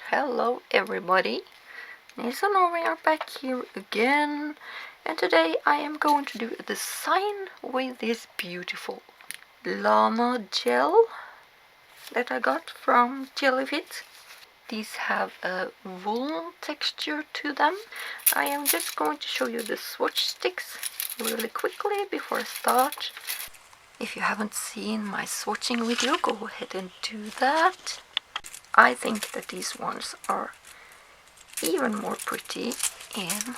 Hello everybody, NailsofNorway are back here again, and today I am going to do a design with this beautiful LanaGel that I got from GellyFit. These have a woolen texture to them. I am just going to show you the swatch sticks really quickly before I start. If you haven't seen my swatching video, go ahead and do that. I think that these ones are even more pretty in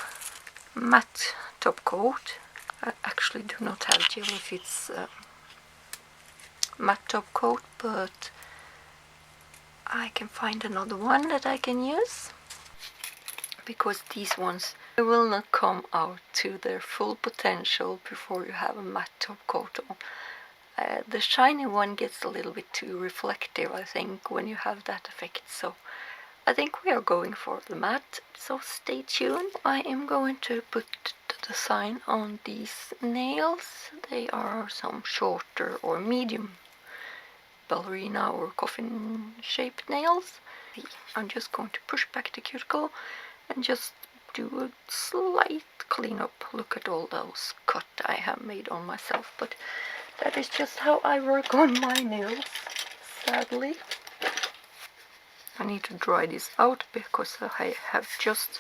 matte top coat. I actually do not have GellyFit's matte top coat, but I can find another one that I can use, because these ones will not come out to their full potential before you have a matte top coat on. The shiny one gets a little bit too reflective, I think, when you have that effect, so I think we are going for the matte, so stay tuned. I am going to put the design on these nails. They are some shorter or medium ballerina or coffin shaped nails. I'm just going to push back the cuticle and just do a slight cleanup. Look at all those cuts I have made on myself, but that is just how I work on my nails, sadly. I need to dry this out because I have just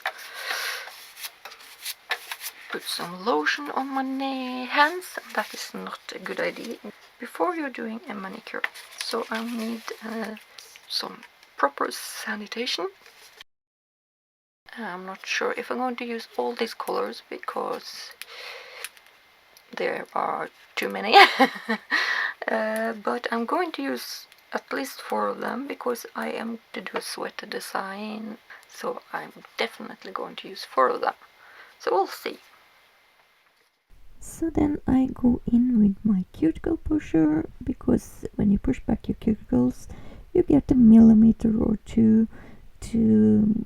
put some lotion on my hands, and that is not a good idea before you're doing a manicure. So I need some proper sanitation. I'm not sure if I'm going to use all these colors because there are too many. But I'm going to use at least 4 of them because I am to do a sweater design, so I'm definitely going to use 4 of them. So we'll see. So then I go in with my cuticle pusher, because when you push back your cuticles you get a millimeter or two to,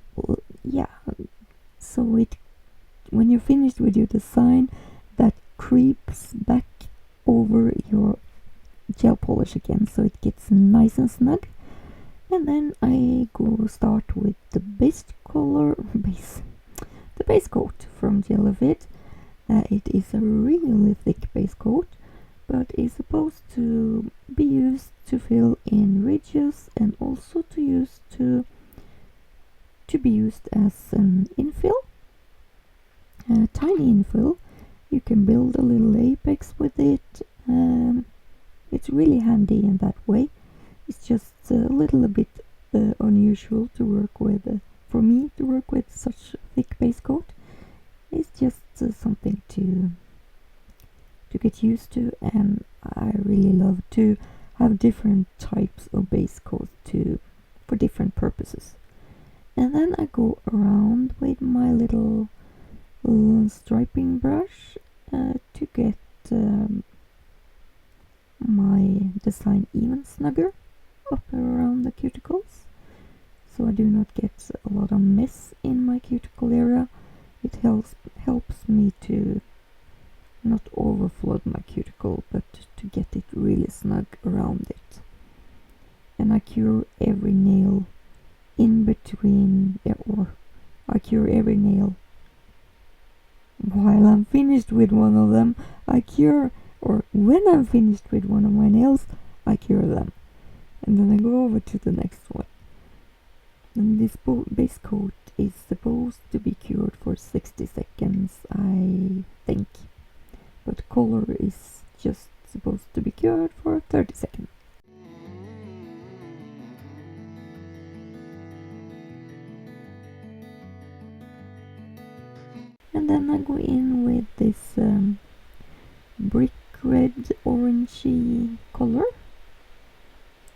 so it, when you're finished with your design, that creeps back over your gel polish again, so it gets nice and snug. And then I start with the base coat from GellyFit. It is a really thick base coat, but is supposed to be used to fill in ridges and also to be used as an infill, a tiny infill. You can build a little apex with it. It's really handy in that way. It's just a little bit unusual to work with, for me to work with such a thick base coat. It's just something to get used to, and I really love to have different types of base coat for different purposes. And then I go around with my little striping brush to get my design even snugger up around the cuticles, so I do not get a lot of mess in my cuticle area. It helps me to not overflood my cuticle, but to get it really snug around it. And I cure every nail in between, or I cure every nail while I'm finished with one of them. Or when I'm finished with one of my nails, I cure them, and then I go over to the next one. And this base coat is supposed to be cured for 60 seconds, I think, but color is just supposed to be cured for 30 seconds. And then I go in with this brick red orangey color,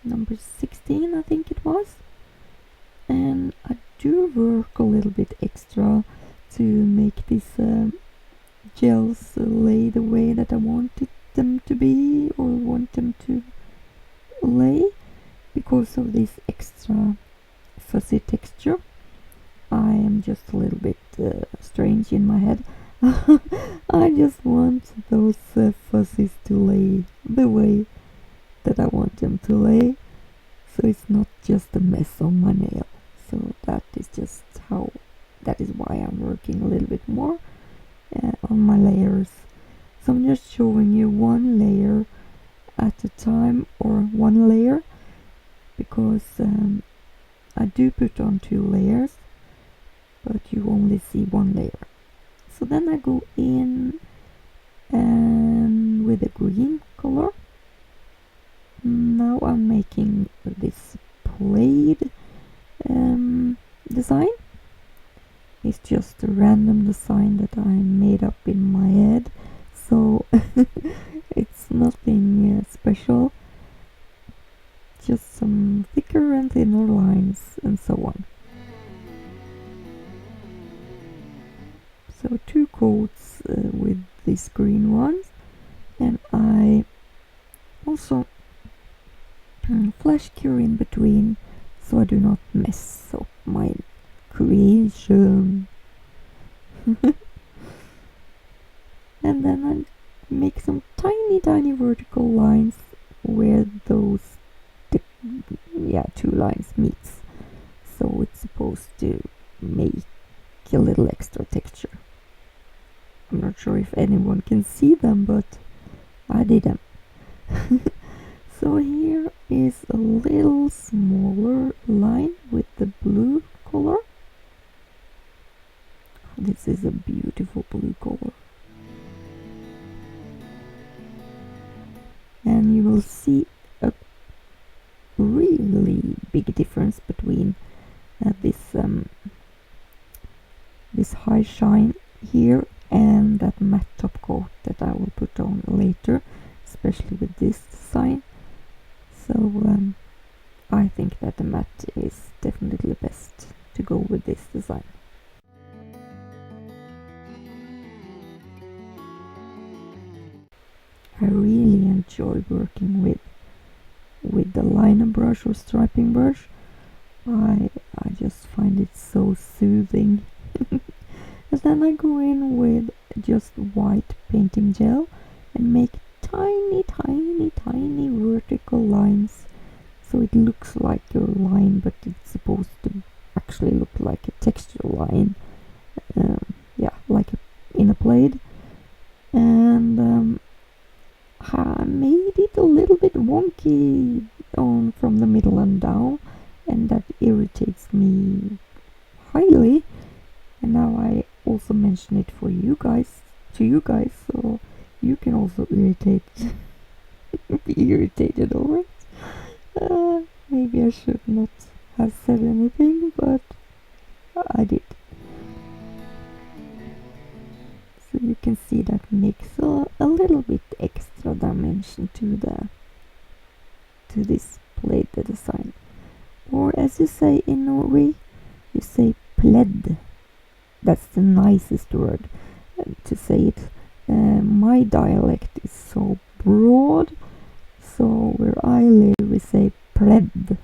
number 16 I think it was, and I do work a little bit extra to make these gels lay the way that I wanted them to be, or want them to lay, because of this extra fuzzy texture. I am just a little bit strange in my head. I just want those fuzzies to lay the way that I want them to lay, so it's not just a mess on my nail. So working a little bit more on my layers. So I'm just showing you one layer at a time, or one layer, because I do put on 2 layers, but you only see one layer. So then I go in and with a green color. Now I'm making this plaid design. It's just a random design that I made up in my head, so it's nothing special, just some thicker and thinner lines and so on. So 2 coats with these green ones, and I also flash cure in between so I do not mess up my creation. And then I make some tiny vertical lines where those 2 lines meets, so it's supposed to make a little extra texture. I'm not sure if anyone can see them, but I did them. So here is a little smaller line with the blue color. This is a beautiful blue color. And you will see a really big difference between this high shine here and that matte top coat that I will put on later, especially with this design. So I think that the matte is definitely best to go with this design. I really enjoy working with the liner brush or striping brush. I just find it so soothing. And then I go in with just white painting gel and make tiny vertical lines, so it looks like a line, but it's supposed to actually look like a texture line, like in a plaid. And I made it a little bit wonky from the middle and down, and that irritates me highly. And now I also mention it to you guys, so you can also be irritated over it. Maybe I should not have said anything, but I did. So you can see that makes a little bit extra dimension to this plaid design. Or as you say in Norway, you say plaid. That's the nicest word to say it. My dialect is so broad, so where I live we say plaid.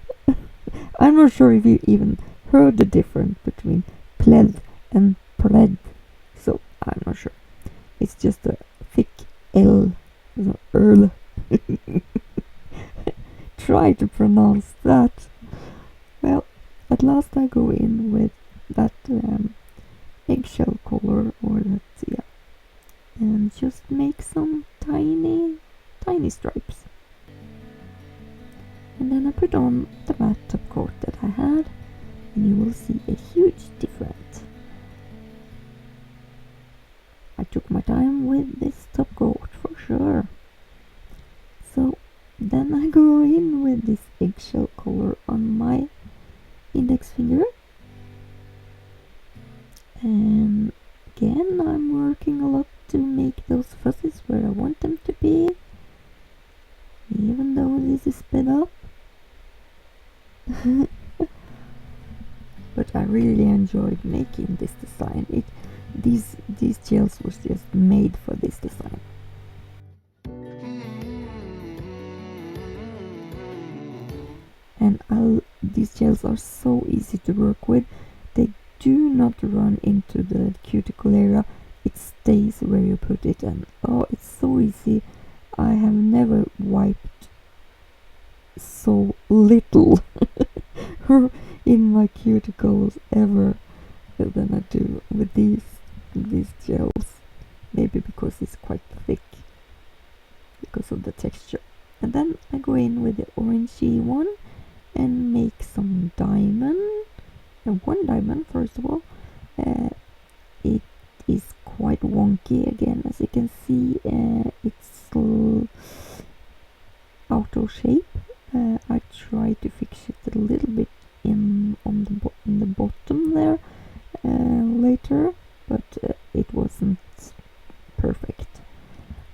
I'm not sure if you even heard the difference between plaid and plaid, so I'm not sure. It's just a thick L, Earl. Try to pronounce that. Well, at last I go in with that eggshell color, or that, and just make some tiny stripes. And then I put on the matte top coat that I had, and you will see a huge difference. I took my time with this top coat for sure. So then I go in with this eggshell color on my index finger, and again I'm working a lot to make those fuzzies where I want them to be, even though this is sped up. But I really enjoyed making this design. These gels was just made for this design. And these gels are so easy to work with. They do not run into the cuticle area. It stays where you put it, and it's so easy. I have never wiped so little in my cuticles ever. than I do with these gels. Maybe because it's quite thick, because of the texture. And then I go in with the orangey one and make some diamond. One diamond first of all. It is quite wonky again, as you can see. It's out of shape. I try to fix it a little bit in the bottom there later, but it wasn't perfect.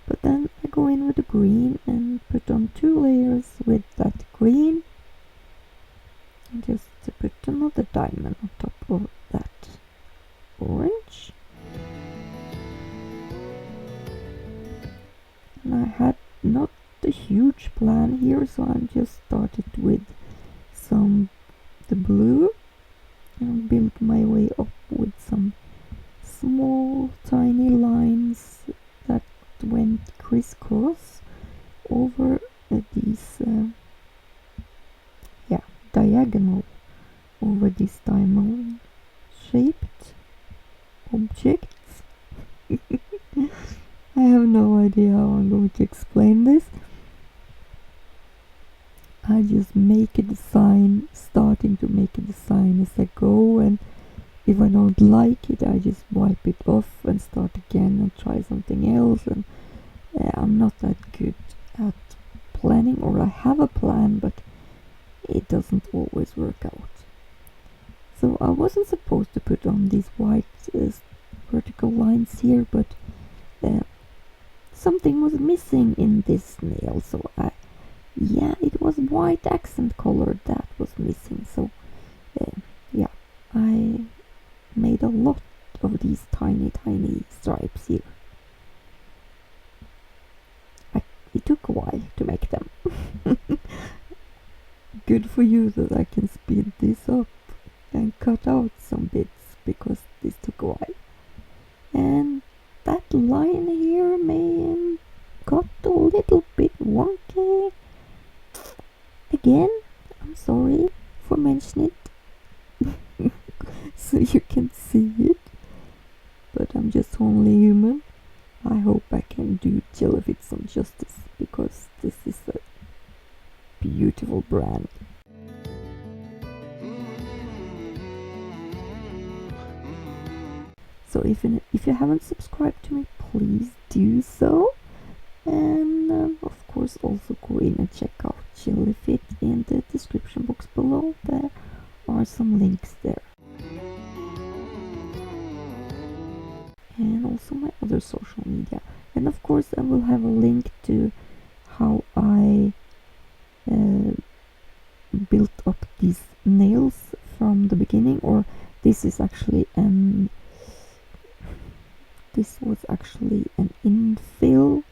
But then I go in with the green and put on 2 layers with that green, and just to put another diamond on top of that orange. And I had not a huge plan here, so I just started with the blue and built my way up with some small tiny lines that went crisscross over these diagonal over these diamond shaped objects. I have no idea how I'm going to explain this. I just make a design, starting to make a design as I go, and if I don't like it, I just wipe it off and start again and try something else. And I'm not that good at planning, or I have a plan, but it doesn't always work out. So I wasn't supposed to put on these white vertical lines here, but something was missing in this nail, so it was white accent color that was missing. So I made a lot of these tiny stripes here. It took a while to make them. Good for you that I can speed this up and cut out some bits, because this took a while. And that line here got a little bit wonky. Again, I'm sorry for mentioning it, so you can see it, but I'm just only human. I hope I can do GellyFit some justice, because this is a beautiful brand. So if you haven't subscribed to me, please do so. And of course also go in and check out GellyFit in the description box below. There are some links there. And also my other social media. And of course I will have a link to how I built up these nails from the beginning, or this was actually an infill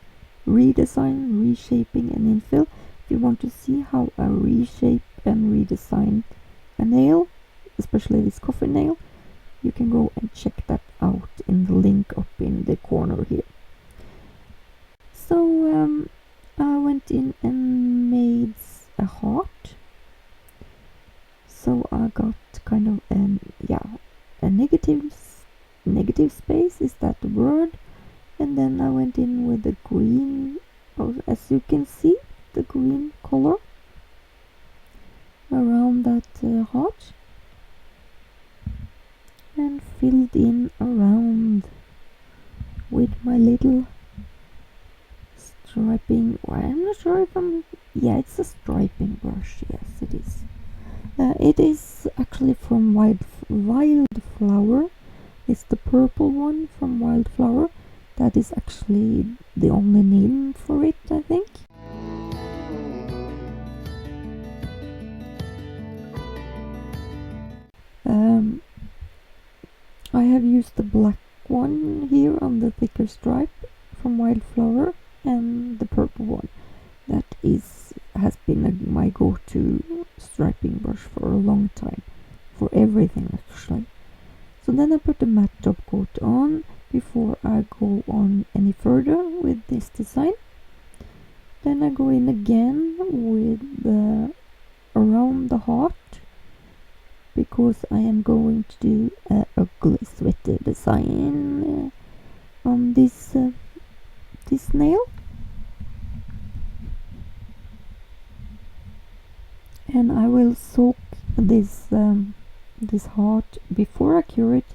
redesign, reshaping and infill. If you want to see how I reshape and redesign a nail, especially this coffin nail, you can go and check that out in the link up in the corner here. So I went in and made a heart. So I got kind of a negative space, is that the word? And then I went in with the green, as you can see, the green color around that heart, and filled in around with my little striping. I'm not sure if it's a striping brush. Yes, it is. It is actually from Wildflower. It's the purple one from Wildflower. That is actually the only name for it, I think. I have used the black one here on the thicker stripe from Wildflower, and the purple one. That has been my go-to striping brush for a long time, for everything actually. So then I put the matte top coat on before I go on any further with this design. Then I go in again with around the heart, because I am going to do a ugly sweater design on this nail. And I will soak this heart before I cure it.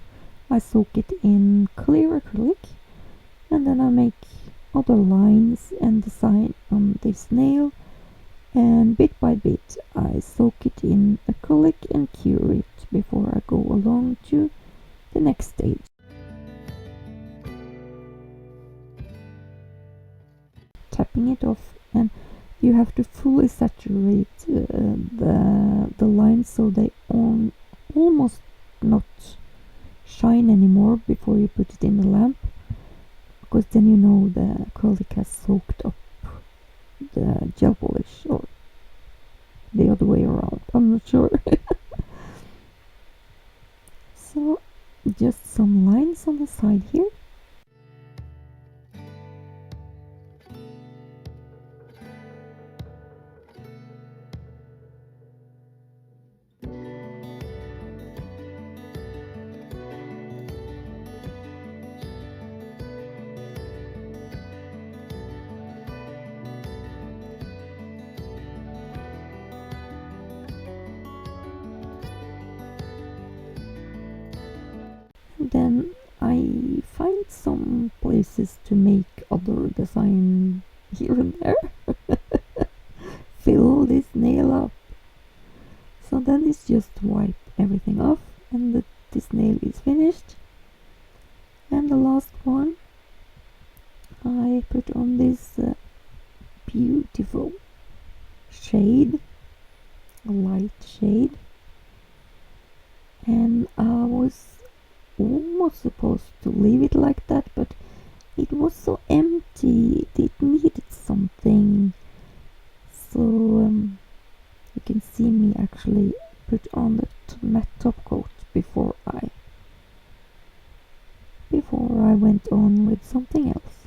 I soak it in clear acrylic, and then I make other lines and design on this nail, and bit by bit I soak it in acrylic and cure it before I go along to the next stage. Tapping it off, and you have to fully saturate the lines so they almost not shine anymore before you put it in the lamp, because then you know the acrylic has soaked up the gel polish, or the other way around, I'm not sure. So just some lines on the side here. Then I find some places to make other design here and there. Fill this nail up. So then it's just wipe everything off, and this nail is finished. And the last one, I put on this beautiful shade, a light shade, and I was almost supposed to leave it like that, but it was so empty, it needed something. So you can see me actually put on the matte top coat before I went on with something else.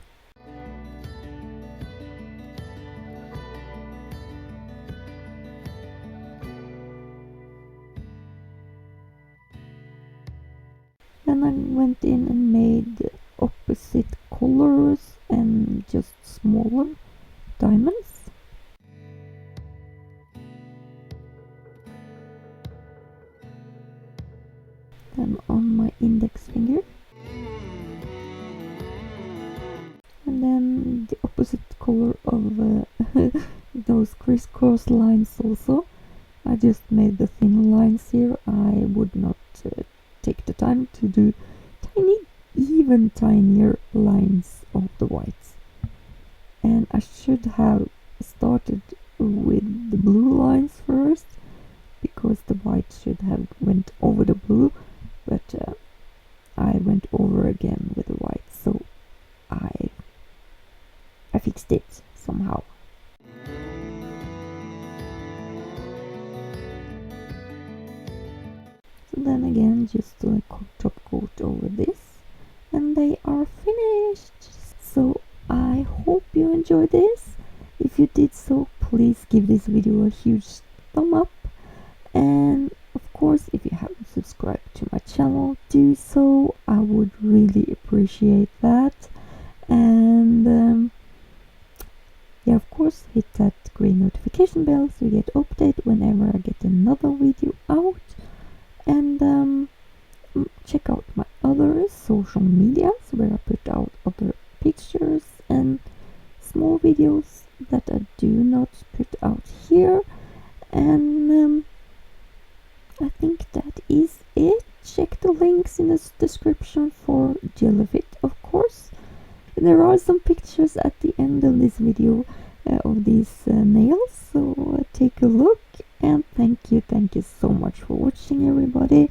Then I went in and made opposite colors and just smaller diamonds. Then on my index finger. And then the opposite color of those crisscross lines also. I just made the thin lines here. I would not take the time to do even tinier lines of the whites. And I should have started with the blue lines first, because the white should have went over the blue, but I went over again with the white, so I fixed it somehow. So then again, just a top coat over this, and they are finished. So I hope you enjoyed this. If you did so, please give this video a huge thumb up, and of course, if you haven't subscribed to my channel, do so. I would really appreciate that. And yeah, of course, hit that green notification bell so you get update whenever I get another video out. And check out my other social medias where I put out other pictures and small videos that I do not put out here. And I think that is it. Check the links in the description for GellyFit, of course. There are some pictures at the end of this video of these nails, so take a look. And thank you so much for watching, everybody.